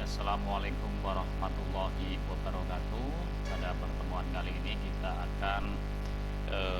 Assalamualaikum warahmatullahi wabarakatuh. Pada pertemuan kali ini kita akan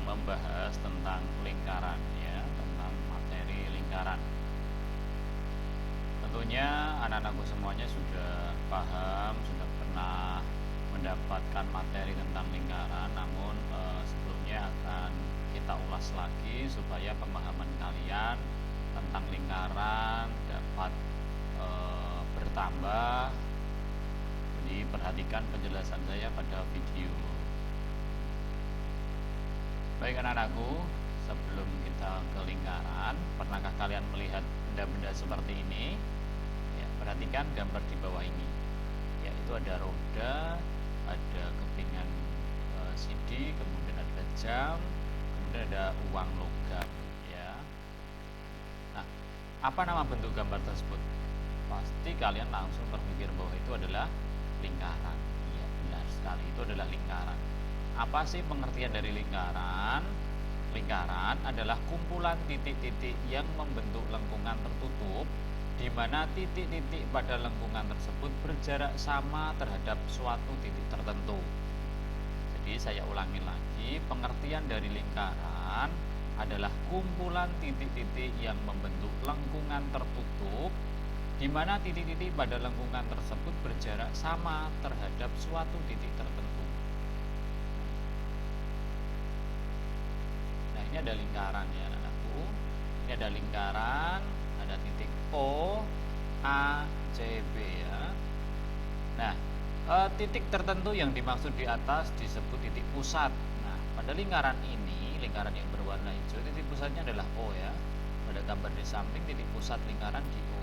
membahas tentang lingkaran ya, tentang materi lingkaran. Tentunya anak-anakku semuanya sudah paham, sudah pernah mendapatkan materi tentang lingkaran, namun sebelumnya akan kita ulas lagi supaya pemahaman kalian tentang lingkaran dapat bertambah. Jadi perhatikan penjelasan saya pada video. Baik anak-anakku, sebelum kita ke lingkaran, pernahkah kalian melihat benda-benda seperti ini? Ya, perhatikan gambar di bawah ini. Ya, itu ada roda, ada kepingan CD, kemudian ada jam, kemudian ada uang logam. Ya. Nah, apa nama bentuk gambar tersebut? Pasti kalian langsung berpikir bahwa itu adalah lingkaran. Iya, benar sekali, itu adalah lingkaran. Apa sih pengertian dari lingkaran? Lingkaran adalah kumpulan titik-titik yang membentuk lengkungan tertutup, di mana titik-titik pada lengkungan tersebut berjarak sama terhadap suatu titik tertentu. Jadi saya ulangi lagi, pengertian dari lingkaran adalah kumpulan titik-titik yang membentuk lengkungan tertutup, di mana titik-titik pada lengkungan tersebut berjarak sama terhadap suatu titik tertentu. Nah, ini ada lingkaran ya anakku. Ini ada lingkaran, ada titik O, A, C, B ya. Nah, titik tertentu yang dimaksud di atas disebut titik pusat. Nah, pada lingkaran ini, lingkaran yang berwarna hijau, titik pusatnya adalah O ya. Pada gambar di samping, titik pusat lingkaran di O.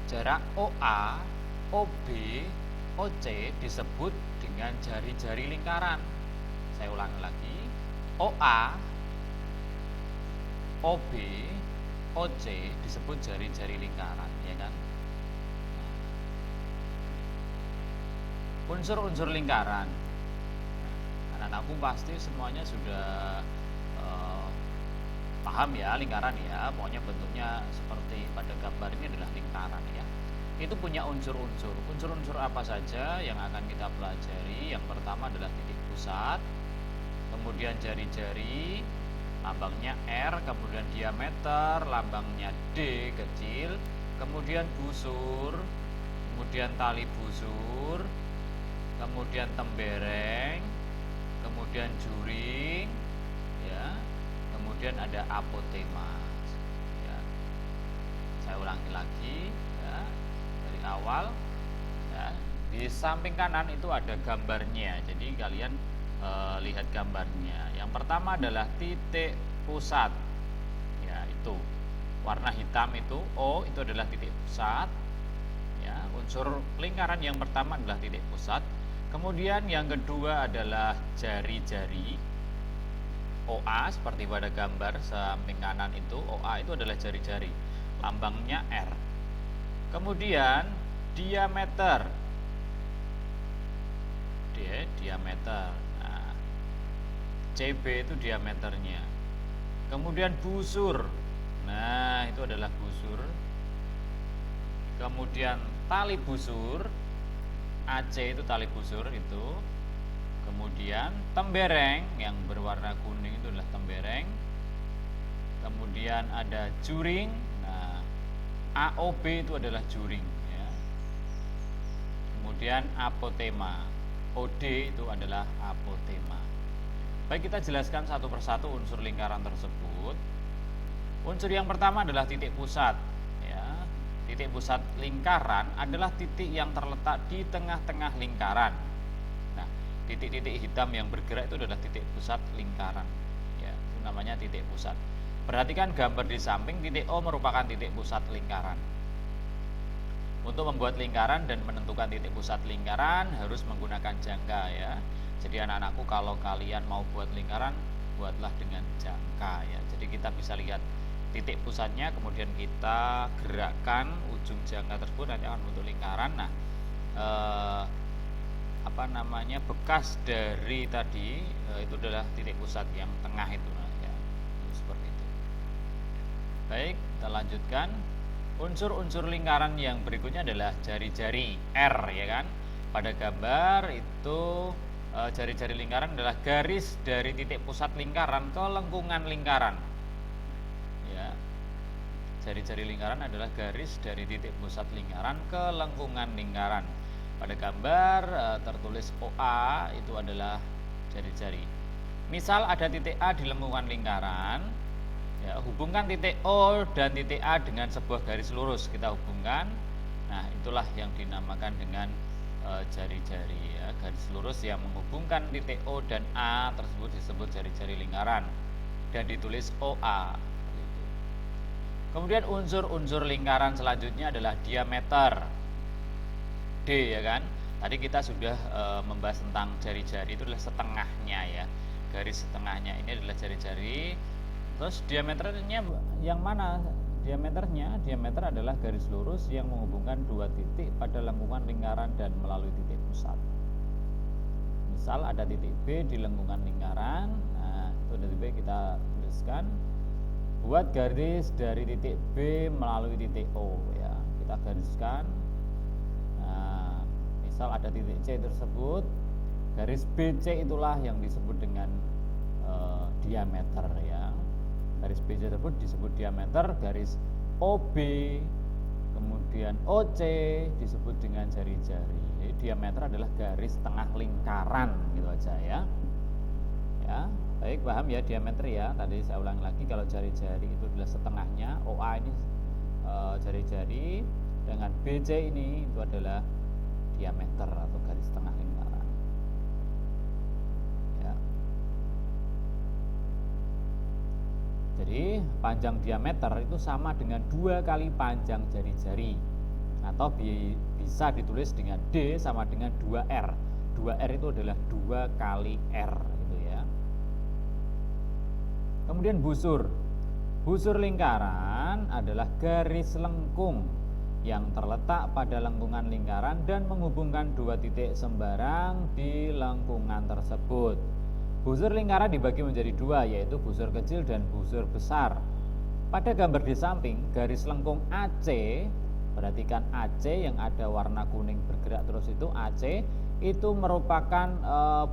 Jarak OA, OB, OC disebut dengan jari-jari lingkaran. Saya ulangi lagi. OA, OB, OC disebut jari-jari lingkaran, ya kan? Unsur-unsur lingkaran. Anak-anakku pasti semuanya sudah paham ya lingkaran ya. Pokoknya bentuknya seperti pada gambar ini adalah lingkaran ya. Itu punya unsur-unsur. Unsur-unsur apa saja yang akan kita pelajari? Yang pertama adalah titik pusat, kemudian jari-jari, lambangnya R, kemudian diameter, lambangnya D kecil, kemudian busur, kemudian tali busur, kemudian tembereng, kemudian juring, ya, kemudian ada apotema. Ya. Saya ulangi lagi, ya, dari awal. Ya. Di samping kanan itu ada gambarnya, jadi kalian lihat gambarnya. Yang pertama adalah titik pusat, ya itu warna hitam itu O, itu adalah titik pusat. Ya, unsur lingkaran yang pertama adalah titik pusat. Kemudian yang kedua adalah jari-jari OA, seperti pada gambar samping kanan itu. OA itu adalah jari-jari, lambangnya R. Kemudian diameter, diameter. Nah, CB itu diameternya. Kemudian busur, nah itu adalah busur. Kemudian tali busur, AC itu tali busur itu. Kemudian tembereng yang berwarna kuning itu adalah tembereng. Kemudian ada juring. Nah, AOB itu adalah juring ya. Kemudian apotema, OD itu adalah apotema. Baik, kita jelaskan satu persatu unsur lingkaran tersebut. Unsur yang pertama adalah titik pusat ya. Titik pusat lingkaran adalah titik yang terletak di tengah-tengah lingkaran. Nah, titik-titik hitam yang bergerak itu adalah titik pusat lingkaran ya, itu namanya titik pusat. Perhatikan gambar di samping, titik O merupakan titik pusat lingkaran. Untuk membuat lingkaran dan menentukan titik pusat lingkaran harus menggunakan jangka ya. Jadi anak-anakku, kalau kalian mau buat lingkaran, buatlah dengan jangka ya. Jadi kita bisa lihat titik pusatnya, kemudian kita gerakkan ujung jangka tersebut, nanti akan membentuk lingkaran. Nah, bekas dari tadi itu adalah titik pusat yang tengah itu, nah, ya, seperti itu. Baik, kita lanjutkan. Unsur-unsur lingkaran yang berikutnya adalah jari-jari R, ya kan. Pada gambar itu jari-jari lingkaran adalah garis dari titik pusat lingkaran ke lengkungan lingkaran. Ya. Jari-jari lingkaran adalah garis dari titik pusat lingkaran ke lengkungan lingkaran. Pada gambar tertulis OA itu adalah jari-jari. Misal ada titik A di lengkungan lingkaran, ya, hubungkan titik O dan titik A dengan sebuah garis lurus. Kita hubungkan. Nah, itulah yang dinamakan dengan jari-jari, ya. Garis lurus yang menghubungkan titik O dan A tersebut disebut jari-jari lingkaran dan ditulis OA. Kemudian unsur-unsur lingkaran selanjutnya adalah diameter D, ya kan. Tadi kita sudah membahas tentang jari-jari, itu adalah setengahnya, ya. Garis setengahnya ini adalah jari-jari. Terus diameternya yang mana? Diameter adalah garis lurus yang menghubungkan dua titik pada lengkungan lingkaran dan melalui titik pusat. Misal ada titik B di lengkungan lingkaran. Nah, itu titik B kita tuliskan. Buat garis dari titik B melalui titik O, ya. Kita gariskan. Nah, misal ada titik C tersebut, garis BC itulah yang disebut dengan diameter, ya. Garis BC tersebut disebut diameter. Garis OB kemudian OC disebut dengan jari-jari. Jadi diameter adalah garis tengah lingkaran, gitu aja, ya. Ya, baik, paham ya diameter, ya. Tadi saya ulang lagi, kalau jari-jari itu adalah setengahnya, OA ini jari-jari, dengan BC ini itu adalah diameter atau garis tengah lingkaran. Ya. Jadi panjang diameter itu sama dengan 2 kali panjang jari-jari, atau bisa ditulis dengan D sama dengan 2R. 2R itu adalah 2 kali R, gitu, ya. Kemudian busur. Busur lingkaran adalah garis lengkung yang terletak pada lengkungan lingkaran dan menghubungkan dua titik sembarang di lengkungan tersebut. Busur lingkaran dibagi menjadi dua, yaitu busur kecil dan busur besar. Pada gambar di samping, garis lengkung AC, perhatikan AC yang ada warna kuning bergerak terus itu AC, itu merupakan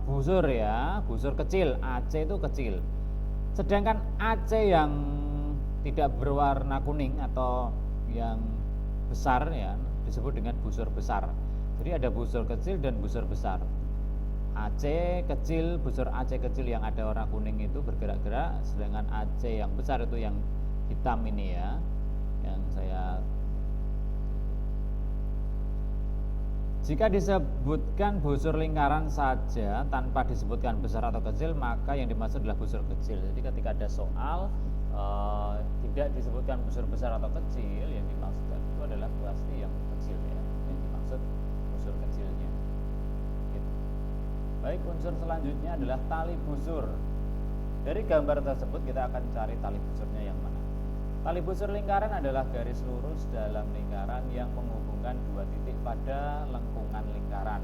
busur, ya, busur kecil. AC itu kecil. Sedangkan AC yang tidak berwarna kuning atau yang besar, ya, disebut dengan busur besar. Jadi ada busur kecil dan busur besar. AC kecil, busur AC kecil yang ada warna kuning itu bergerak-gerak, sedangkan AC yang besar itu yang hitam ini, ya, yang saya. Jika disebutkan busur lingkaran saja tanpa disebutkan besar atau kecil, maka yang dimaksud adalah busur kecil. Jadi ketika ada soal tidak disebutkan busur besar atau kecil, yang dimaksudkan itu adalah pasti yang kecil, ya, yang dimaksud busur kecilnya. Baik, unsur selanjutnya adalah tali busur. Dari gambar tersebut kita akan cari tali busurnya yang mana. Tali busur lingkaran adalah garis lurus dalam lingkaran yang menghubungkan dua titik pada lengkungan lingkaran.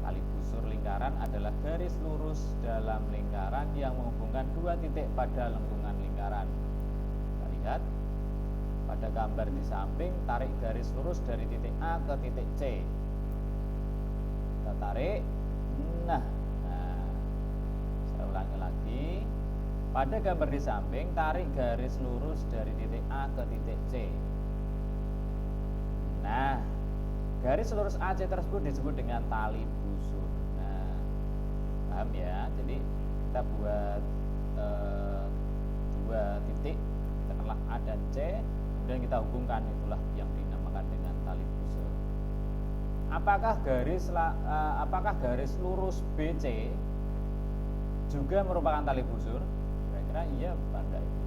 Tali busur lingkaran adalah garis lurus dalam lingkaran yang menghubungkan dua titik pada lengkungan lingkaran. Kita lihat pada gambar di samping, tarik garis lurus dari titik A ke titik C. Kita tarik. Nah, saya ulangi lagi. Pada gambar di samping, tarik garis lurus dari titik A ke titik C. Nah, garis lurus AC tersebut disebut dengan tali busur. Nah, paham, ya? Jadi kita buat dua titik, katakanlah A dan C, kemudian kita hubungkan, itulah yang dinamakan dengan tali busur. Apakah garis lurus BC juga merupakan tali busur? Kira-kira iya apa enggak itu?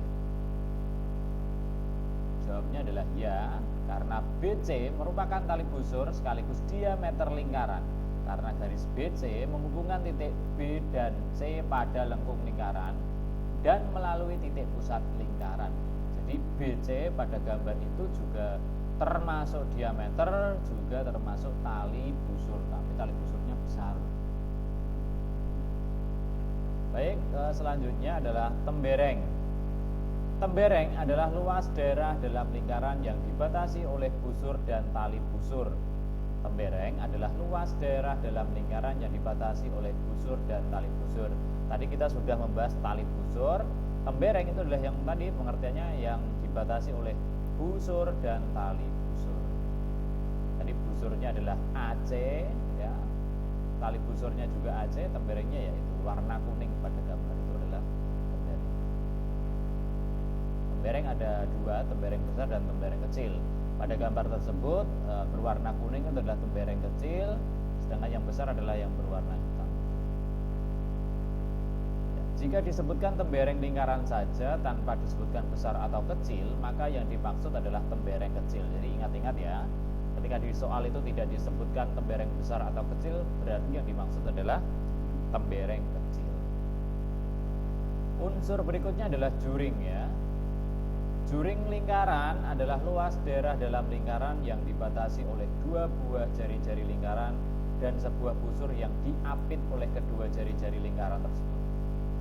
Jawabnya adalah ya, karena BC merupakan tali busur sekaligus diameter lingkaran. Karena garis BC menghubungkan titik B dan C pada lengkung lingkaran dan melalui titik pusat lingkaran. Jadi BC pada gambar itu juga termasuk diameter, juga termasuk tali busur, tapi tali busurnya besar. Baik, selanjutnya adalah tembereng. Tembereng adalah luas daerah dalam lingkaran yang dibatasi oleh busur dan tali busur. Tembereng adalah luas daerah dalam lingkaran yang dibatasi oleh busur dan tali busur. Tadi kita sudah membahas tali busur. Tembereng itu adalah yang tadi pengertiannya yang dibatasi oleh busur dan tali busur. Tadi busurnya adalah AC, ya. Tali busurnya juga AC, temberengnya yaitu warna kuning pada gambar itu adalah tembereng. Tembereng ada dua, tembereng besar dan tembereng kecil. Pada gambar tersebut berwarna kuning itu adalah tembereng kecil, sedangkan yang besar adalah yang berwarna hitam. Ya, jika disebutkan tembereng lingkaran saja tanpa disebutkan besar atau kecil, maka yang dimaksud adalah tembereng kecil. Jadi ingat-ingat ya, ketika di soal itu tidak disebutkan tembereng besar atau kecil, berarti yang dimaksud adalah tembereng kecil. Unsur berikutnya adalah juring ya. Juring lingkaran adalah luas daerah dalam lingkaran yang dibatasi oleh dua buah jari-jari lingkaran dan sebuah busur yang diapit oleh kedua jari-jari lingkaran tersebut.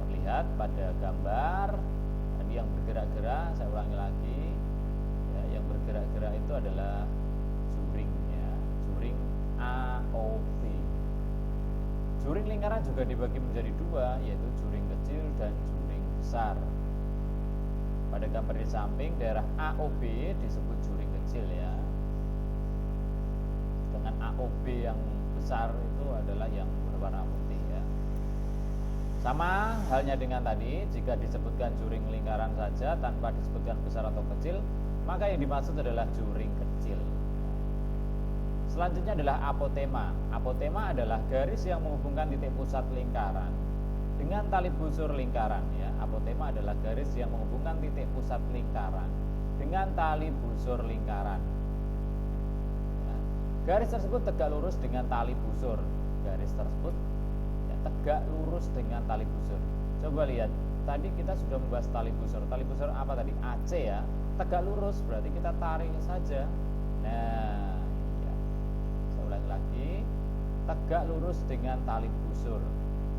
Terlihat pada gambar tadi yang bergerak-gerak, saya ulangi lagi ya, yang bergerak-gerak itu adalah juring ya, juring AOB. Juring lingkaran juga dibagi menjadi dua, yaitu juring kecil dan juring besar. Pada gambar di samping daerah AOB disebut juring kecil ya. Dengan AOB yang besar itu adalah yang berwarna putih ya. Sama halnya dengan tadi, jika disebutkan juring lingkaran saja tanpa disebutkan besar atau kecil, maka yang dimaksud adalah juring kecil. Selanjutnya adalah apotema. Apotema adalah garis yang menghubungkan titik pusat lingkaran dengan tali busur lingkaran ya. Apotema adalah garis yang menghubungkan titik pusat lingkaran dengan tali busur lingkaran ya. Garis tersebut tegak lurus dengan tali busur. Garis tersebut ya, tegak lurus dengan tali busur. Coba lihat, tadi kita sudah membahas tali busur. Tali busur apa tadi? AC ya. Tegak lurus berarti kita tarik saja. Nah ya. Saya ulangi lagi, tegak lurus dengan tali busur.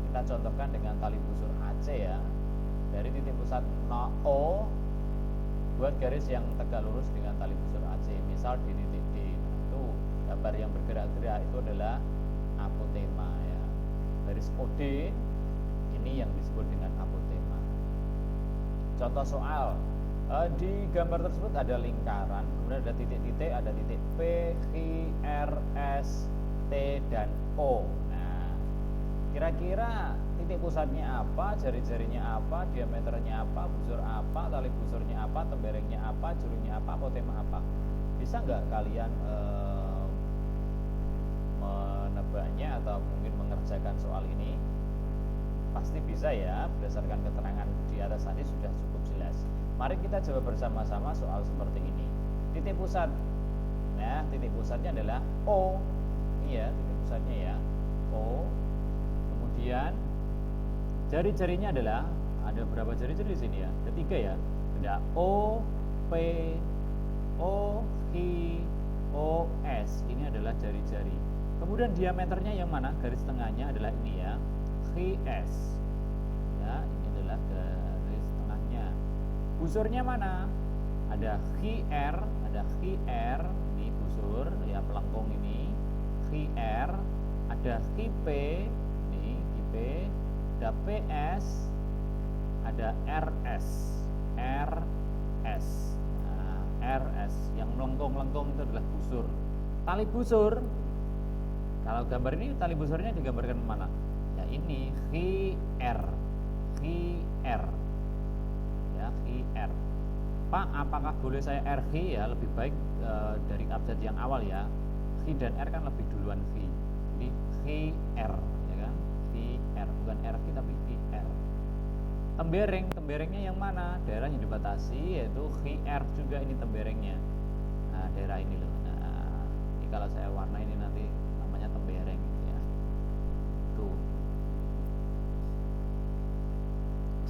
Kita contohkan dengan tali busur AC ya. Dari titik pusat O buat garis yang tegak lurus dengan tali busur AC. Misal di titik D. Itu gambar yang bergerak-gerak itu adalah apotema ya. Garis OD ini yang disebut dengan apotema. Contoh soal, di gambar tersebut ada lingkaran, kemudian ada titik-titik, ada titik P, Q, R, S, T dan O. Kira-kira titik pusatnya apa, jari-jarinya apa, diameternya apa, busur apa, tali busurnya apa, temberengnya apa, juringnya apa, apotema apa? Bisa nggak kalian menebaknya atau mungkin mengerjakan soal ini? Pasti bisa ya, berdasarkan keterangan di atas tadi sudah cukup jelas. Mari kita coba bersama-sama soal seperti ini. Titik pusat, nah titik pusatnya adalah O, iya titik pusatnya ya, O. Kemudian jari-jarinya adalah ada berapa jari-jari di sini ya? Ketiga ya. Ada O, P, O, Q, O, S. Ini adalah jari-jari. Kemudian diameternya yang mana? Garis tengahnya adalah ini ya, QS. Ya, ini adalah garis tengahnya. Busurnya mana? Ada QR, ini busur ya, melengkung ini. QR, ada QP. Ada PS, ada RS. Nah, RS yang melengkung-lengkung itu adalah busur. Tali busur, kalau gambar ini tali busurnya digambarkan mana? Ya ini QR ya, QR. Pak, apakah boleh saya RG ya? Lebih baik dari abjad yang awal ya. Q dan R kan lebih duluan V. Jadi QR ya kan? QR, bukan RG tapi QR. Temberengnya yang mana? Daerah yang dibatasi yaitu QR juga ini temberengnya. Nah, daerah ini loh. Nah, ini kalau saya warna ini nanti namanya tembereng ya. Tuh.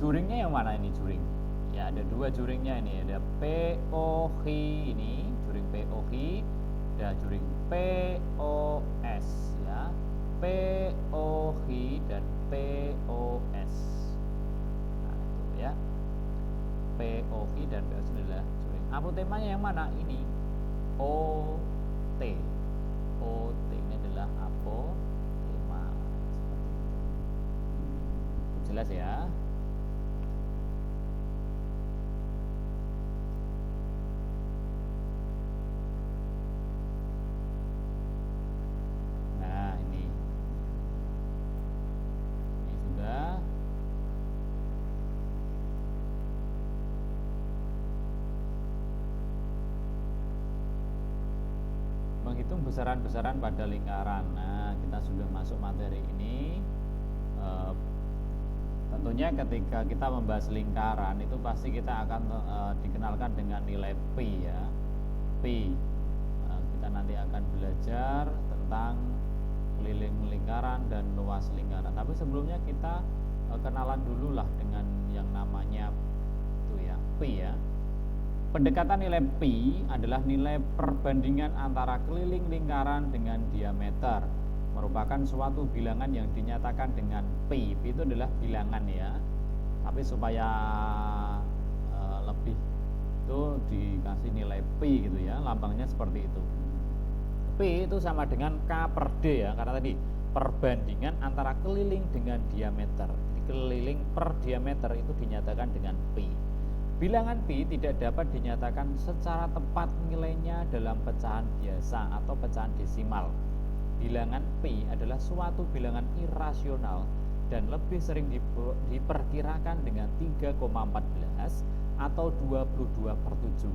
Juringnya yang mana ini juring? Ya, ada dua juringnya ini, ada POQ ini, juring POQ, ada juring POS ya. POQ dan POS. Nah, itu ya. POQ dan PO sini adalah join. Apotemanya yang mana? Ini OT. OT ini adalah apotema. Seperti itu. Jelas ya? Nah, ini sudah. Menghitung besaran-besaran pada lingkaran. Nah, kita sudah masuk materi ini. Tentunya ketika kita membahas lingkaran itu pasti kita akan dikenalkan dengan nilai pi ya. Pi. Kita nanti akan belajar tentang keliling lingkaran dan luas lingkaran. Tapi sebelumnya kita kenalan dulu lah dengan yang namanya itu ya, pi ya. Pendekatan nilai pi adalah nilai perbandingan antara keliling lingkaran dengan diameter. Merupakan suatu bilangan yang dinyatakan dengan pi. Pi itu adalah bilangan ya. Tapi supaya lebih itu dikasih nilai pi gitu ya. Lambangnya seperti itu. Pi itu sama dengan K per D ya. Karena tadi perbandingan antara keliling dengan diameter. Jadi keliling per diameter itu dinyatakan dengan pi. Bilangan pi tidak dapat dinyatakan secara tepat nilainya dalam pecahan biasa atau pecahan desimal. Bilangan pi adalah suatu bilangan irasional dan lebih sering diperkirakan dengan 3,14 atau 22/7.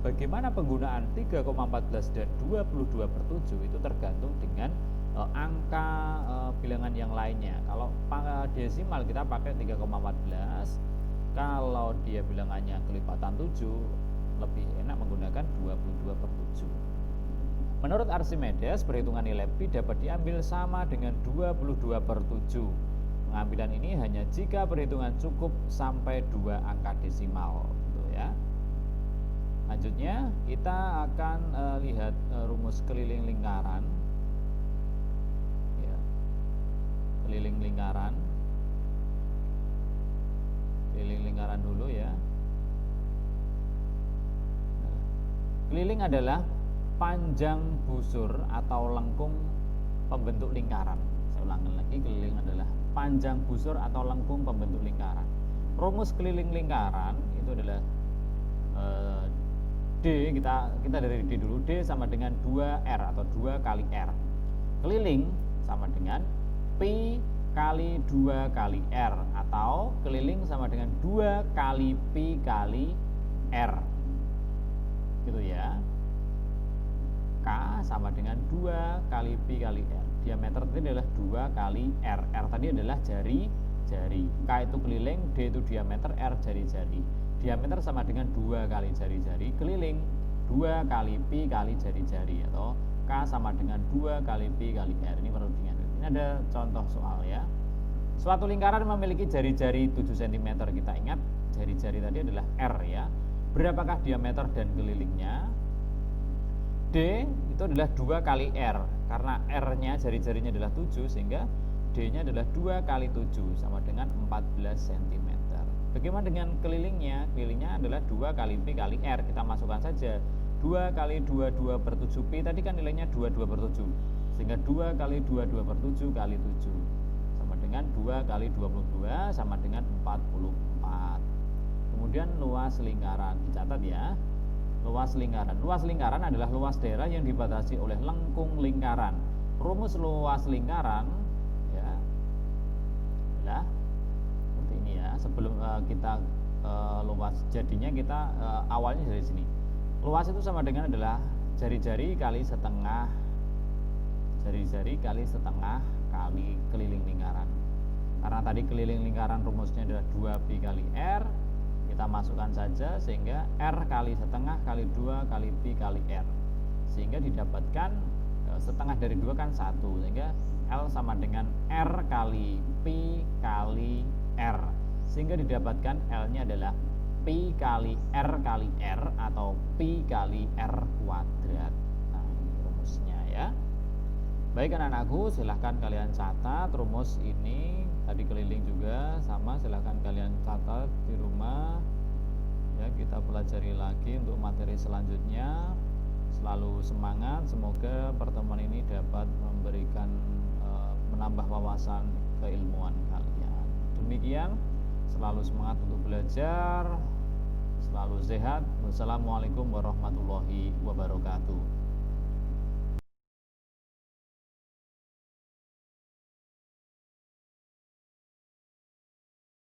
Bagaimana penggunaan 3,14 dan 22/7 itu tergantung dengan angka bilangan yang lainnya. Kalau desimal kita pakai 3,14. Kalau dia bilangannya kelipatan 7, lebih enak menggunakan 22/7. Menurut Archimedes, perhitungan nilai pi dapat diambil sama dengan 22/7. Pengambilan ini hanya jika perhitungan cukup sampai 2 angka desimal, gitu ya. Lanjutnya kita akan lihat rumus keliling lingkaran. Ya. Keliling lingkaran. Keliling lingkaran dulu ya. Keliling adalah panjang busur atau lengkung pembentuk lingkaran. Saya ulangi lagi, keliling adalah panjang busur atau lengkung pembentuk lingkaran. Rumus keliling lingkaran itu adalah D, kita dari D dulu. D sama dengan 2R atau 2 kali R. Keliling sama dengan P kali 2 kali R, atau keliling sama dengan 2 kali Pi kali R, gitu ya. K sama dengan 2 kali Pi kali R. Diameter tadi adalah 2 kali R. R tadi adalah jari-jari. K itu keliling, D itu diameter, R jari-jari. Diameter sama dengan 2 kali jari-jari, keliling 2 kali Pi kali jari-jari, atau K sama dengan 2 kali Pi kali R. Ini perlu diingat. Ini ada contoh soal ya. Suatu lingkaran memiliki jari-jari 7 cm. Kita ingat jari-jari tadi adalah R ya. Berapakah diameter dan kelilingnya? D itu adalah 2 kali R. Karena R-nya jari-jarinya adalah 7, sehingga D-nya adalah 2 kali 7 sama dengan 14 cm. Bagaimana dengan kelilingnya? Kelilingnya adalah 2 kali Pi kali R. Kita masukkan saja 2 kali 22/7. Pi tadi kan nilainya 22/7. Sehingga 2 kali 22/7 kali 7 sama dengan 2 kali 22 sama dengan 44. Kemudian luas lingkaran, dicatat ya. Luas lingkaran. Luas lingkaran adalah luas daerah yang dibatasi oleh lengkung lingkaran. Rumus luas lingkaran ya adalah seperti ini ya. Sebelum kita luas, jadinya kita awalnya dari sini. Luas itu sama dengan adalah jari-jari kali setengah, jari-jari kali setengah kali keliling lingkaran. Karena tadi keliling lingkaran rumusnya adalah 2 Pi kali R, kita masukkan saja sehingga R kali setengah kali 2 kali Pi kali R, sehingga didapatkan setengah dari 2 kan 1, sehingga L sama dengan R kali Pi kali R, sehingga didapatkan L nya adalah Pi kali R atau Pi kali R kuadrat. Nah, ini rumusnya ya. Baik anak-anakku, silahkan kalian catat rumus ini. Tadi keliling juga sama, silahkan kalian catat di rumah ya. Kita materi selanjutnya. Selalu semangat, semoga pertemuan ini dapat memberikan menambah wawasan keilmuan kalian. Demikian, selalu semangat untuk belajar, selalu sehat. Wassalamualaikum warahmatullahi wabarakatuh.